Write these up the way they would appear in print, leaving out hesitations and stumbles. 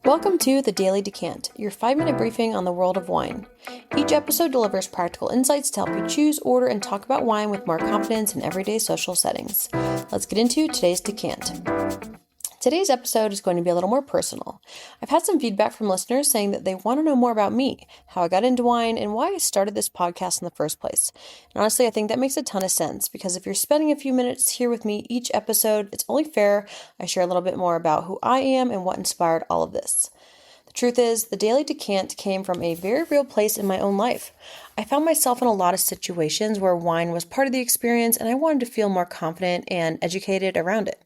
Welcome to the Daily Decant, your 5-minute briefing on the world of wine. Each episode delivers practical insights to help you choose, order, and talk about wine with more confidence in everyday social settings. Let's get into today's decant. Today's episode is going to be a little more personal. I've had some feedback from listeners saying that they want to know more about me, how I got into wine, and why I started this podcast in the first place. And honestly, I think that makes a ton of sense because if you're spending a few minutes here with me each episode, it's only fair I share a little bit more about who I am and what inspired all of this. The truth is, the Daily Decant came from a very real place in my own life. I found myself in a lot of situations where wine was part of the experience and I wanted to feel more confident and educated around it.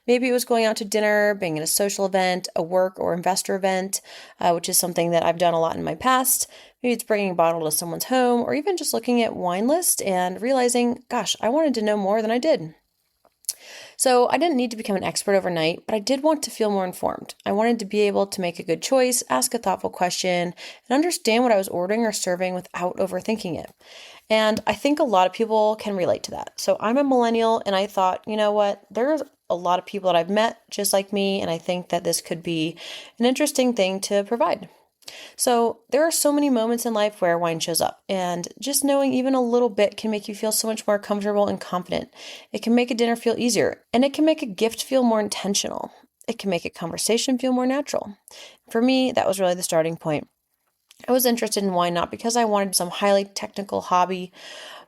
Maybe it was going out to dinner, being at a social event, a work or investor event, which is something that I've done a lot in my past. Maybe it's bringing a bottle to someone's home or even just looking at wine lists and realizing, gosh, I wanted to know more than I did. So I didn't need to become an expert overnight, but I did want to feel more informed. I wanted to be able to make a good choice, ask a thoughtful question, and understand what I was ordering or serving without overthinking it. And I think a lot of people can relate to that. So I'm a millennial, and I thought, you know what, there's a lot of people that I've met just like me, and I think that this could be an interesting thing to provide. So there are so many moments in life where wine shows up, and just knowing even a little bit can make you feel so much more comfortable and confident. It can make a dinner feel easier, and it can make a gift feel more intentional. It can make a conversation feel more natural. For me, that was really the starting point. I was interested in wine not because I wanted some highly technical hobby,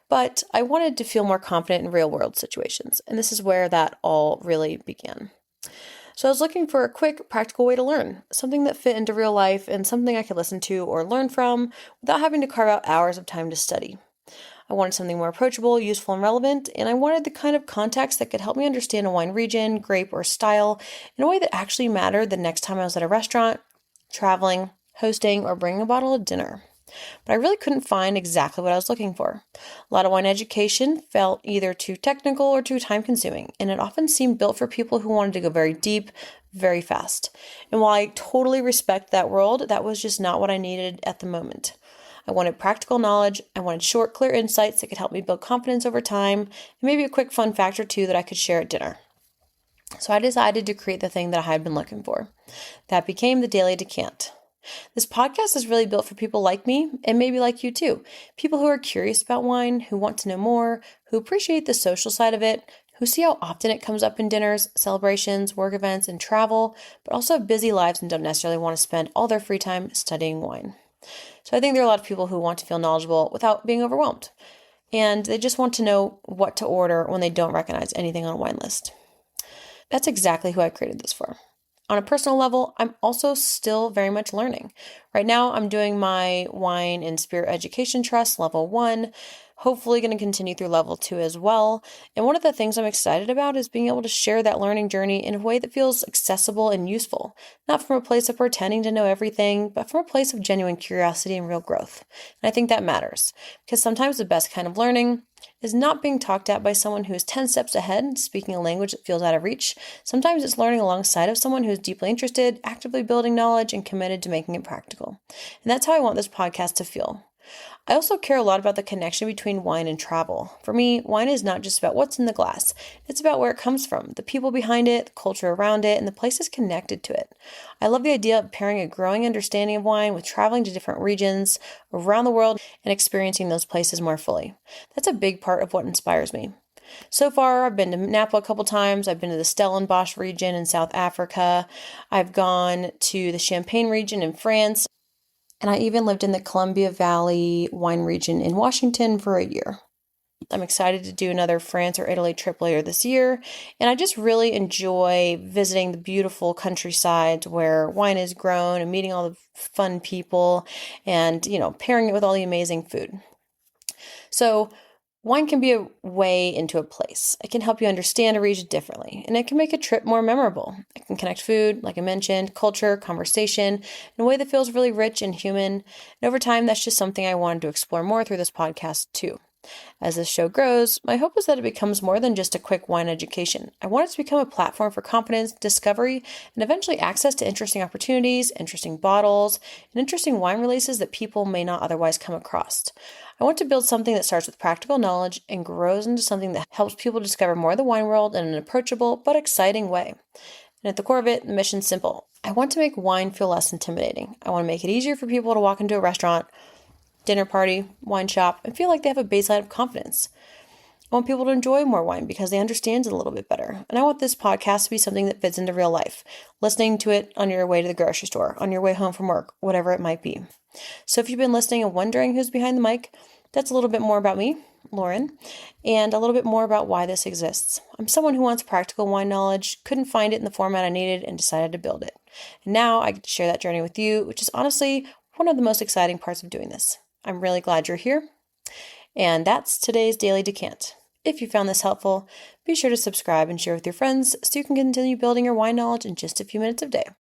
but I wanted to feel more confident in real-world situations, and this is where that all really began. So I was looking for a quick, practical way to learn, something that fit into real life and something I could listen to or learn from without having to carve out hours of time to study. I wanted something more approachable, useful, and relevant, and I wanted the kind of context that could help me understand a wine region, grape, or style in a way that actually mattered the next time I was at a restaurant, traveling, hosting, or bringing a bottle to dinner. But I really couldn't find exactly what I was looking for. A lot of wine education felt either too technical or too time-consuming, and it often seemed built for people who wanted to go very deep, very fast. And while I totally respect that world, that was just not what I needed at the moment. I wanted practical knowledge, I wanted short, clear insights that could help me build confidence over time, and maybe a quick fun fact or two that I could share at dinner. So I decided to create the thing that I had been looking for. That became the Daily Decant. This podcast is really built for people like me and maybe like you too. People who are curious about wine, who want to know more, who appreciate the social side of it, who see how often it comes up in dinners, celebrations, work events, and travel, but also have busy lives and don't necessarily want to spend all their free time studying wine. So I think there are a lot of people who want to feel knowledgeable without being overwhelmed. And they just want to know what to order when they don't recognize anything on a wine list. That's exactly who I created this for. On a personal level, I'm also still very much learning. Right now, I'm doing my Wine and Spirit Education Trust Level 1, hopefully going to continue through Level 2 as well. And one of the things I'm excited about is being able to share that learning journey in a way that feels accessible and useful, not from a place of pretending to know everything, but from a place of genuine curiosity and real growth. And I think that matters, because sometimes the best kind of learning is not being talked at by someone who is 10 steps ahead, speaking a language that feels out of reach. Sometimes it's learning alongside of someone who is deeply interested, actively building knowledge, and committed to making it practical. And that's how I want this podcast to feel. I also care a lot about the connection between wine and travel. For me, wine is not just about what's in the glass. It's about where it comes from, the people behind it, the culture around it, and the places connected to it. I love the idea of pairing a growing understanding of wine with traveling to different regions around the world and experiencing those places more fully. That's a big part of what inspires me. So far, I've been to Napa a couple times. I've been to the Stellenbosch region in South Africa. I've gone to the Champagne region in France. And I even lived in the Columbia Valley wine region in Washington for a year. I'm excited to do another France or Italy trip later this year. And I just really enjoy visiting the beautiful countrysides where wine is grown and meeting all the fun people and, pairing it with all the amazing food. So wine can be a way into a place. It can help you understand a region differently, and it can make a trip more memorable. It can connect food, like I mentioned, culture, conversation, in a way that feels really rich and human. And over time, that's just something I wanted to explore more through this podcast too. As this show grows, my hope is that it becomes more than just a quick wine education. I want it to become a platform for confidence, discovery, and eventually access to interesting opportunities, interesting bottles, and interesting wine releases that people may not otherwise come across. I want to build something that starts with practical knowledge and grows into something that helps people discover more of the wine world in an approachable but exciting way. And at the core of it, the mission's simple. I want to make wine feel less intimidating. I want to make it easier for people to walk into a restaurant, dinner party, wine shop, and feel like they have a baseline of confidence. I want people to enjoy more wine because they understand it a little bit better. And I want this podcast to be something that fits into real life, listening to it on your way to the grocery store, on your way home from work, whatever it might be. So if you've been listening and wondering who's behind the mic, that's a little bit more about me, Lauren, and a little bit more about why this exists. I'm someone who wants practical wine knowledge, couldn't find it in the format I needed, and decided to build it. And now I get to share that journey with you, which is honestly one of the most exciting parts of doing this. I'm really glad you're here. And that's today's Daily Decant. If you found this helpful, be sure to subscribe and share with your friends so you can continue building your wine knowledge in just a few minutes of day.